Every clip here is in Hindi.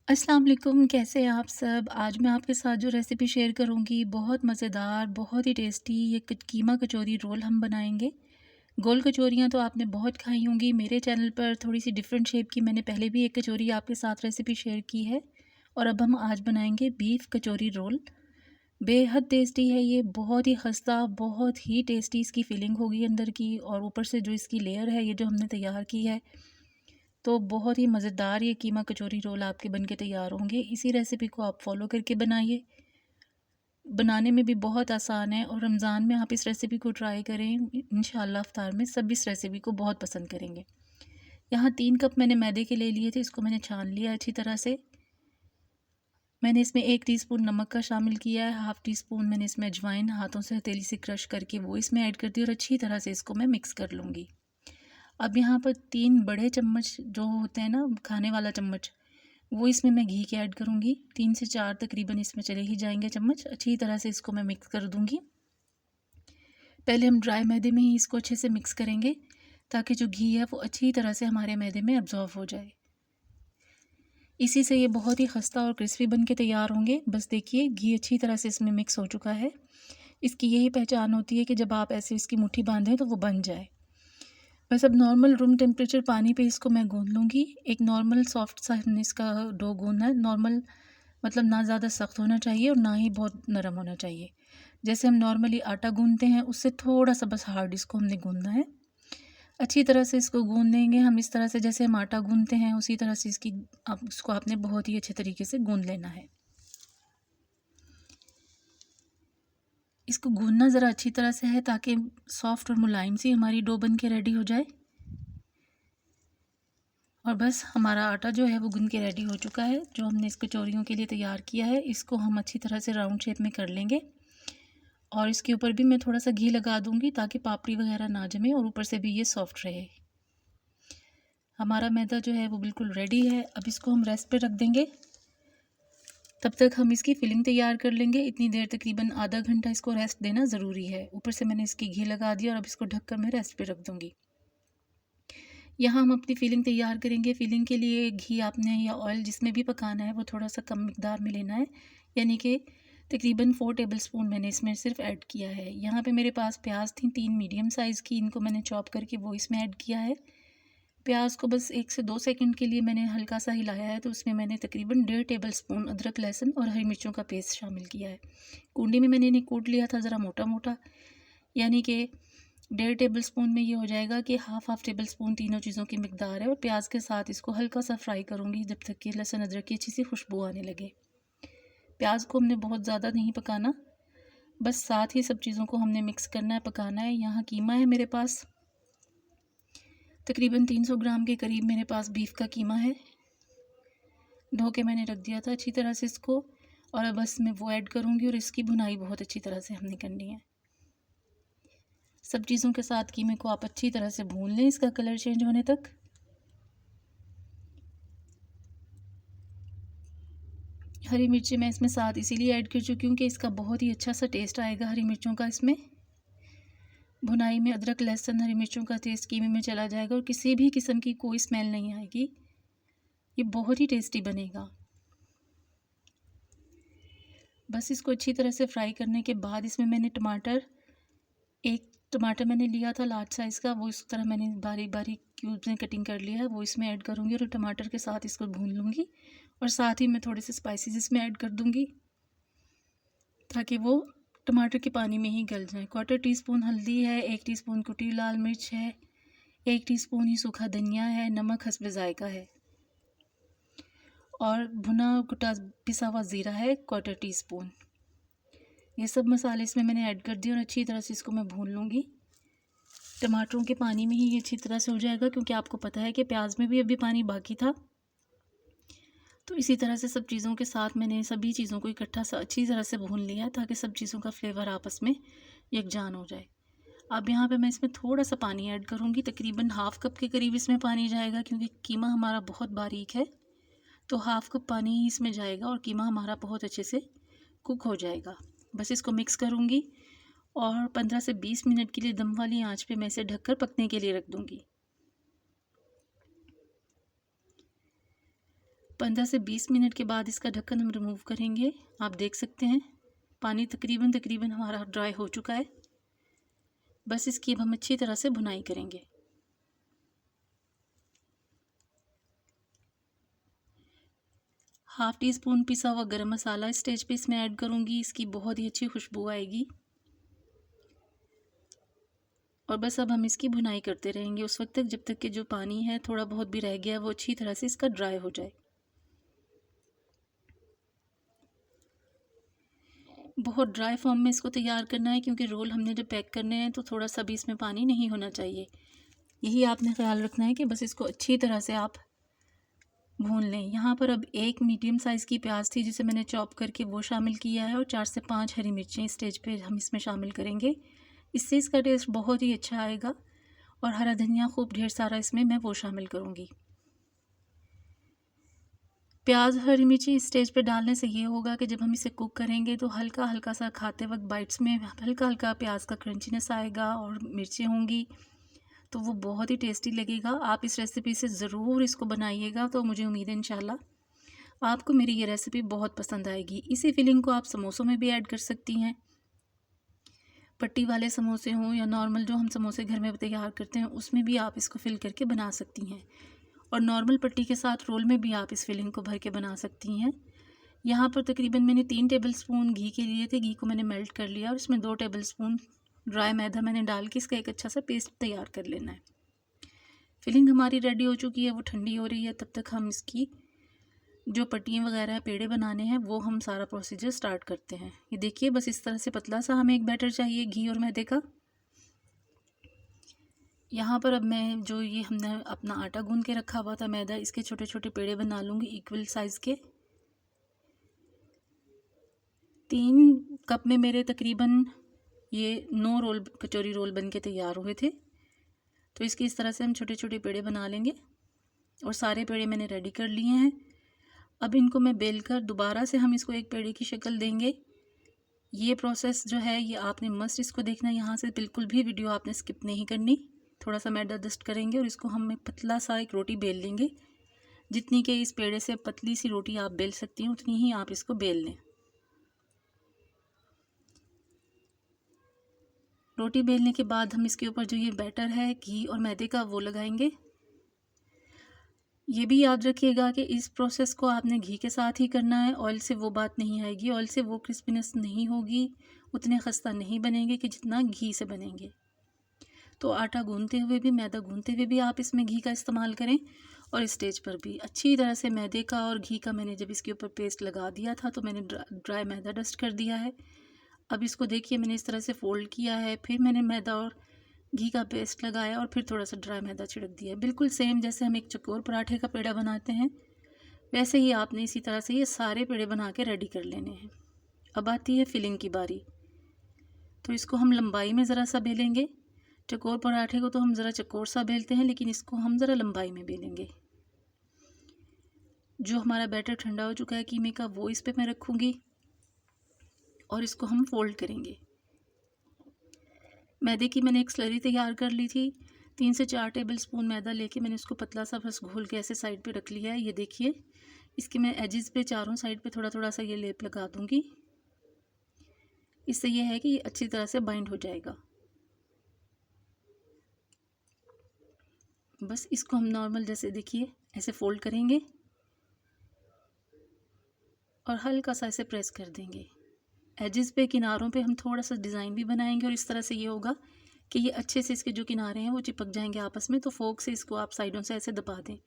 अस्सलाम वालेकुम, कैसे हैं आप सब। आज मैं आपके साथ जो रेसिपी शेयर करूंगी बहुत मज़ेदार, बहुत ही टेस्टी ये कीमा कचौरी रोल हम बनाएंगे। गोल कचौरियां तो आपने बहुत खाई होंगी। मेरे चैनल पर थोड़ी सी डिफरेंट शेप की मैंने पहले भी एक कचौरी आपके साथ रेसिपी शेयर की है। और अब हम आज बनाएंगे बीफ कचौरी रोल। बेहद टेस्टी है ये, बहुत ही खस्ता, बहुत ही टेस्टी इसकी फीलिंग होगी अंदर की। और ऊपर से जो इसकी लेयर है ये जो हमने तैयार की है, तो बहुत ही मज़ेदार ये कीमा कचौरी रोल आपके बनके तैयार होंगे। इसी रेसिपी को आप फॉलो करके बनाइए। बनाने में भी बहुत आसान है और रमज़ान में आप इस रेसिपी को ट्राई करें। इंशाल्लाह इफ्तार में सब इस रेसिपी को बहुत पसंद करेंगे। यहाँ 3 कप मैंने मैदे के ले लिए थे, इसको मैंने छान लिया अच्छी तरह से। मैंने इसमें 1 टीस्पून नमक का शामिल किया है, हाफ़ टी स्पून मैंने इसमें अजवाइन हाथों से हथेली से क्रश करके वो इसमें ऐड कर दी और अच्छी तरह से इसको मैं मिक्स कर लूँगी। अब यहाँ पर 3 बड़े चम्मच जो होते हैं ना, खाने वाला चम्मच, वो इसमें मैं घी के ऐड करूँगी। 3 से 4 तकरीबन इसमें चले ही जाएंगे चम्मच। अच्छी तरह से इसको मैं मिक्स कर दूँगी। पहले हम ड्राई मैदे में ही इसको अच्छे से मिक्स करेंगे ताकि जो घी है वो अच्छी तरह से हमारे मैदे में अब्जॉर्व हो जाए। इसी से ये बहुत ही खस्ता और क्रिस्पी बन के तैयार होंगे। बस देखिए घी अच्छी तरह से इसमें मिक्स हो चुका है। इसकी यही पहचान होती है कि जब आप ऐसे इसकी मुट्ठी बांधें तो वो बन जाए। बस अब नॉर्मल रूम टेम्परेचर पानी पे इसको मैं गूँध लूँगी। एक नॉर्मल सॉफ्ट सा हमने इसका डो गूँधना है। नॉर्मल मतलब ना ज़्यादा सख्त होना चाहिए और ना ही बहुत नरम होना चाहिए। जैसे हम नॉर्मली आटा गूँधते हैं उससे थोड़ा सा बस हार्ड इसको हमने गूँधना है। अच्छी तरह से इसको गूँध लेंगे हम। इस तरह से जैसे हम आटा गूँधते हैं उसी तरह से इसको आपने बहुत ही अच्छे तरीके से गूँध लेना है। इसको गूँधना ज़रा अच्छी तरह से है ताकि सॉफ्ट और मुलायम सी हमारी डो बन के रेडी हो जाए। और बस हमारा आटा जो है वो गूँध के रेडी हो चुका है। जो हमने इस कचौरियों के लिए तैयार किया है इसको हम अच्छी तरह से राउंड शेप में कर लेंगे। और इसके ऊपर भी मैं थोड़ा सा घी लगा दूँगी ताकि पापड़ी वगैरह ना जमे और ऊपर से भी ये सॉफ्ट रहे। हमारा मैदा जो है वो बिल्कुल रेडी है। अब इसको हम रेस्ट पे रख देंगे। तब तक हम इसकी फिलिंग तैयार कर लेंगे। इतनी देर तकरीबन आधा घंटा इसको रेस्ट देना ज़रूरी है। ऊपर से मैंने इसकी घी लगा दिया और अब इसको ढककर मैं रेस्ट पे रख दूँगी। यहाँ हम अपनी फिलिंग तैयार करेंगे। फिलिंग के लिए घी आपने या ऑयल जिसमें भी पकाना है वो थोड़ा सा कम मिकदार में लेना है, यानी कि तकरीबन 4 टेबलस्पून मैंने इसमें सिर्फ ऐड किया है। यहाँ पे मेरे पास प्याज थी 3 मीडियम साइज़ की, इनको मैंने चॉप करके वो इसमें ऐड किया है। प्याज को बस 1 से 2 सेकंड के लिए मैंने हल्का सा हिलाया है, तो उसमें मैंने तकरीबन 1.5 टेबलस्पून अदरक लहसुन और हरी मिर्चों का पेस्ट शामिल किया है। कूंडी में मैंने इन्हें कूट लिया था ज़रा मोटा मोटा, यानी कि 1.5 टेबलस्पून में ये हो जाएगा कि हाफ़ टेबलस्पून तीनों चीज़ों की मिकदार है। और प्याज के साथ इसको हल्का सा फ्राई करूँगी जब तक कि लहसुन अदरक की अच्छी सी खुशबू आने लगे। प्याज को हमने बहुत ज़्यादा नहीं पकाना, बस साथ ही सब चीज़ों को हमने मिक्स करना है, पकाना है। यहाँ कीमा है मेरे पास तकरीबन 300 ग्राम के करीब मेरे पास बीफ का कीमा है। धो के मैंने रख दिया था अच्छी तरह से इसको। और अब बस मैं वो ऐड करूँगी और इसकी भुनाई बहुत अच्छी तरह से हमने करनी है। सब चीज़ों के साथ कीमे को आप अच्छी तरह से भून लें इसका कलर चेंज होने तक। हरी मिर्ची मैं इसमें साथ इसीलिए ऐड कर चुकी हूँ कि इसका बहुत ही अच्छा सा टेस्ट आएगा हरी मिर्चों का। इसमें भुनाई में अदरक लहसुन हरी मिर्चों का टेस्ट कीमे में चला जाएगा और किसी भी किस्म की कोई स्मेल नहीं आएगी। ये बहुत ही टेस्टी बनेगा। बस इसको अच्छी तरह से फ्राई करने के बाद इसमें मैंने एक टमाटर मैंने लिया था लार्ज साइज़ का, वो इस तरह मैंने बारीक बारीक क्यूब्स में कटिंग कर लिया है, वो इसमें ऐड करूँगी और टमाटर के साथ इसको भून लूँगी। और साथ ही मैं थोड़े से स्पाइसेस इसमें ऐड कर दूँगी ताकि वो टमाटर के पानी में ही गल जाए। 1/4 टीस्पून हल्दी है, 1 टीस्पून कुटी लाल मिर्च है, 1 टीस्पून ही सूखा धनिया है, नमक हस्ब ज़ायक़ा है और भुना कुटा पिसा हुआ ज़ीरा है 1/4 टीस्पून। ये सब मसाले इसमें मैंने ऐड कर दिए और अच्छी तरह से इसको मैं भून लूँगी। टमाटरों के पानी में ही ये अच्छी तरह से हो जाएगा, क्योंकि आपको पता है कि प्याज में भी अभी पानी बाकी था। तो इसी तरह से सब चीज़ों के साथ मैंने सभी चीज़ों को इकट्ठा अच्छी तरह से भून लिया है ताकि सब चीज़ों का फ्लेवर आपस में यकजान हो जाए। अब यहाँ पे मैं इसमें थोड़ा सा पानी ऐड करूँगी, तकरीबन हाफ़ कप के करीब इसमें पानी जाएगा, क्योंकि कीमा हमारा बहुत बारीक है। तो हाफ़ कप पानी ही इसमें जाएगा और कीमा हमारा बहुत अच्छे से कुक हो जाएगा। बस इसको मिक्स करूँगी और 15 से 20 मिनट के लिए दम वाली आंच पे मैं इसे ढककर पकने के लिए रख दूँगी। 15 से 20 मिनट के बाद इसका ढक्कन हम रिमूव करेंगे। आप देख सकते हैं पानी तकरीबन हमारा ड्राई हो चुका है। बस इसकी अब हम अच्छी तरह से भुनाई करेंगे। हाफ़ टी स्पून पिसा हुआ गरम मसाला इस स्टेज पे इसमें ऐड करूँगी। इसकी बहुत ही अच्छी खुशबू आएगी। और बस अब हम इसकी भुनाई करते रहेंगे उस वक्त तक जब तक कि जो पानी है थोड़ा बहुत भी रह गया वो अच्छी तरह से इसका ड्राई हो जाए। बहुत ड्राई फॉर्म में इसको तैयार करना है क्योंकि रोल हमने जब पैक करने हैं तो थोड़ा सा भी इसमें पानी नहीं होना चाहिए। यही आपने ख्याल रखना है कि बस इसको अच्छी तरह से आप भून लें। यहाँ पर अब एक मीडियम साइज़ की प्याज थी जिसे मैंने चॉप करके वो शामिल किया है और 4 से 5 हरी मिर्चें इस स्टेज पे हम इसमें शामिल करेंगे। इससे इसका टेस्ट बहुत ही अच्छा आएगा। और हरा धनिया खूब ढेर सारा इसमें मैं वो शामिल करूँगी। प्याज हरी मिर्ची इस स्टेज पे डालने से ये होगा कि जब हम इसे कुक करेंगे तो हल्का हल्का सा खाते वक्त बाइट्स में हल्का हल्का प्याज का क्रंचीनेस आएगा और मिर्चें होंगी तो वो बहुत ही टेस्टी लगेगा। आप इस रेसिपी से ज़रूर इसको बनाइएगा तो मुझे उम्मीद है इंशाल्लाह आपको मेरी ये रेसिपी बहुत पसंद आएगी। इसी फिलिंग को आप समोसों में भी ऐड कर सकती हैं। पट्टी वाले समोसे हों या नॉर्मल जो हम समोसे घर में तैयार करते हैं उसमें भी आप इसको फिल करके बना सकती हैं। और नॉर्मल पट्टी के साथ रोल में भी आप इस फिलिंग को भर के बना सकती हैं। यहाँ पर तकरीबन मैंने 3 टेबलस्पून घी के लिए थे। घी को मैंने मेल्ट कर लिया और इसमें 2 टेबलस्पून ड्राई मैदा मैंने डाल के इसका एक अच्छा सा पेस्ट तैयार कर लेना है। फिलिंग हमारी रेडी हो चुकी है, वो ठंडी हो रही है। तब तक हम इसकी जो पट्टियाँ वगैरह पेड़े बनाने हैं वो हम सारा प्रोसीजर स्टार्ट करते हैं। ये देखिए बस इस तरह से पतला सा हमें एक बैटर चाहिए घी और मैदे का। यहाँ पर अब मैं जो ये हमने अपना आटा गूंद के रखा हुआ था मैदा, इसके छोटे छोटे पेड़े बना लूँगी इक्वल साइज़ के। 3 कप में मेरे तकरीबन ये 9 रोल कचौरी रोल बन के तैयार हुए थे। तो इसकी इस तरह से हम छोटे छोटे पेड़े बना लेंगे और सारे पेड़े मैंने रेडी कर लिए हैं। अब इनको मैं बेल कर दोबारा से हम इसको एक पेड़े की शक्ल देंगे। ये प्रोसेस जो है ये आपने मस्ट इसको देखना, यहाँ से बिल्कुल भी वीडियो आपने स्किप नहीं करनी। थोड़ा सा मैदा डस्ट करेंगे और इसको हम एक पतला सा एक रोटी बेल लेंगे। जितनी के इस पेड़े से पतली सी रोटी आप बेल सकती हैं उतनी ही आप इसको बेल लें। रोटी बेलने के बाद हम इसके ऊपर जो ये बैटर है घी और मैदे का वो लगाएंगे। ये भी याद रखिएगा कि इस प्रोसेस को आपने घी के साथ ही करना है। ऑयल से वो बात नहीं आएगी, ऑयल से वो क्रिस्पीनेस नहीं होगी, उतने खस्ता नहीं बनेंगे कि जितना घी से बनेंगे। तो आटा गूंदते हुए भी मैदा गूंदते हुए भी आप इसमें घी का इस्तेमाल करें। और इस स्टेज पर भी अच्छी तरह से मैदे का और घी का मैंने जब इसके ऊपर पेस्ट लगा दिया था तो मैंने ड्राई मैदा डस्ट कर दिया है। अब इसको देखिए मैंने इस तरह से फ़ोल्ड किया है, फिर मैंने मैदा और घी का पेस्ट लगाया और फिर थोड़ा सा ड्राई मैदा छिड़क दिया। बिल्कुल सेम जैसे हम एक चकोर पराठे का पेड़ा बनाते हैं वैसे ही आपने इसी तरह से ये सारे पेड़े बना के रेडी कर लेने हैं। अब आती है फिलिंग की बारी। तो इसको हम लंबाई में ज़रा सा बेलेंगे। चकोर पराठे को तो हम ज़रा चकोर सा बेलते हैं लेकिन इसको हम ज़रा लंबाई में बेलेंगे। जो हमारा बैटर ठंडा हो चुका है कीमे का वो इस पे मैं रखूँगी और इसको हम फोल्ड करेंगे। मैदे की मैंने एक स्लरी तैयार कर ली थी। 3 से 4 टेबलस्पून मैदा लेके मैंने उसको पतला सा बस घोल के ऐसे साइड पे रख लिया है। ये देखिए इसके मैं एजेस पे चारों साइड पे थोड़ा थोड़ा सा ये लेप लगा दूँगी। इससे ये है कि ये अच्छी तरह से बाइंड हो जाएगा। बस इसको हम नॉर्मल जैसे देखिए ऐसे फोल्ड करेंगे और हल्का सा ऐसे प्रेस कर देंगे। एजेस पे किनारों पे हम थोड़ा सा डिज़ाइन भी बनाएंगे और इस तरह से ये होगा कि ये अच्छे से इसके जो किनारे हैं वो चिपक जाएंगे आपस में। तो फोक से इसको आप साइडों से ऐसे दबा दें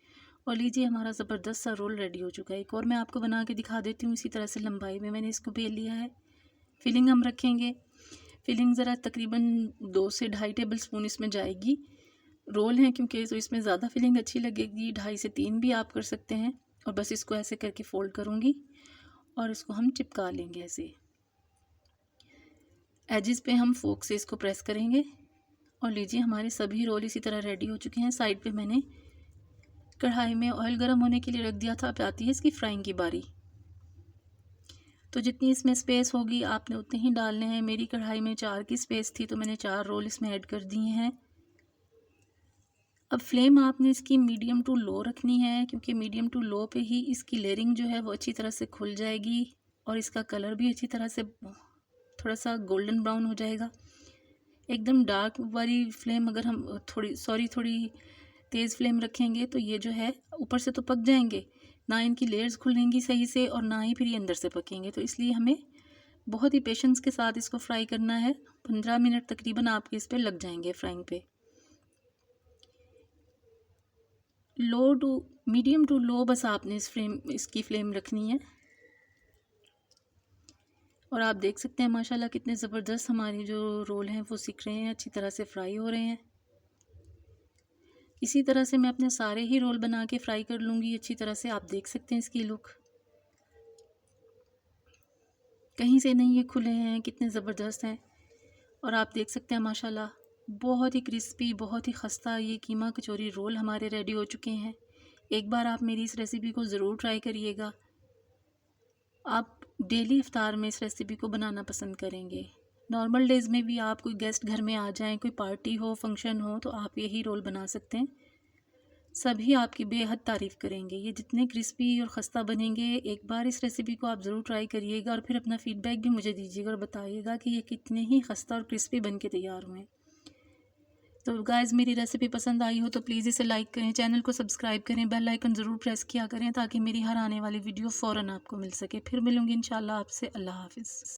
और लीजिए हमारा ज़बरदस्त सा रोल रेडी हो चुका है। एक और मैं आपको बना के दिखा देती हूँ। इसी तरह से लंबाई में मैंने इसको बेल लिया है। फिलिंग हम रखेंगे। फिलिंग ज़रा तकरीबन 2 से 2.5 टेबलस्पून इसमें जाएगी। रोल है क्योंकि तो इसमें ज़्यादा फिलिंग अच्छी लगेगी। 2.5 से 3 भी आप कर सकते हैं। और बस इसको ऐसे करके फ़ोल्ड करूँगी और इसको हम चिपका लेंगे ऐसे। एजेस पे हम फोक से इसको प्रेस करेंगे और लीजिए हमारे सभी रोल इसी तरह रेडी हो चुके हैं। साइड पे मैंने कढ़ाई में ऑयल गर्म होने के लिए रख दिया था। अब आती है इसकी फ्राइंग की बारी। तो जितनी इसमें स्पेस होगी आपने उतने ही डालने हैं। मेरी कढ़ाई में 4 की स्पेस थी तो मैंने 4 रोल इसमें ऐड कर दिए हैं। अब फ्लेम आपने इसकी मीडियम टू लो रखनी है, क्योंकि मीडियम टू लो पे ही इसकी लेयरिंग जो है वो अच्छी तरह से खुल जाएगी और इसका कलर भी अच्छी तरह से थोड़ा सा गोल्डन ब्राउन हो जाएगा। एकदम डार्क वाली फ्लेम अगर हम थोड़ी तेज़ फ्लेम रखेंगे तो ये जो है ऊपर से तो पक जाएंगे, ना इनकी लेयर्स खुलेंगी सही से और ना ही फिर ये अंदर से पकेंगे। तो इसलिए हमें बहुत ही पेशेंस के साथ इसको फ्राई करना है। 15 मिनट तकरीबन आपके इस पे लग जाएंगे फ्राइंग पे। लो टू मीडियम टू लो बस आपने इसकी फ्लेम रखनी है। और आप देख सकते हैं माशाल्लाह कितने ज़बरदस्त हमारे जो रोल हैं वो सिक रहे हैं, अच्छी तरह से फ्राई हो रहे हैं। इसी तरह से मैं अपने सारे ही रोल बना के फ्राई कर लूँगी अच्छी तरह से। आप देख सकते हैं इसकी लुक, कहीं से नहीं ये खुले हैं, कितने ज़बरदस्त हैं। और आप देख सकते हैं माशाल्लाह बहुत ही क्रिस्पी, बहुत ही खस्ता ये कीमा कचौरी रोल हमारे रेडी हो चुके हैं। एक बार आप मेरी इस रेसिपी को ज़रूर ट्राई करिएगा। आप डेली इफ्तार में इस रेसिपी को बनाना पसंद करेंगे। नॉर्मल डेज़ में भी आप कोई गेस्ट घर में आ जाएं, कोई पार्टी हो, फंक्शन हो, तो आप यही रोल बना सकते हैं। सभी आपकी बेहद तारीफ़ करेंगे। ये जितने क्रिस्पी और ख़स्ता बनेंगे, एक बार इस रेसिपी को आप ज़रूर ट्राई करिएगा और फिर अपना फ़ीडबैक भी मुझे दीजिएगा और बताइएगा कि ये कितने ही ख़स्ता और क्रिस्पी बन के तैयार हुए। तो गाइज़ मेरी रेसिपी पसंद आई हो तो प्लीज़ इसे लाइक करें, चैनल को सब्सक्राइब करें, बेल आइकन ज़रूर प्रेस किया करें ताकि मेरी हर आने वाली वीडियो फ़ौरन आपको मिल सके। फिर मिलूँगी इंशाल्लाह आपसे। अल्लाह हाफ़िज़।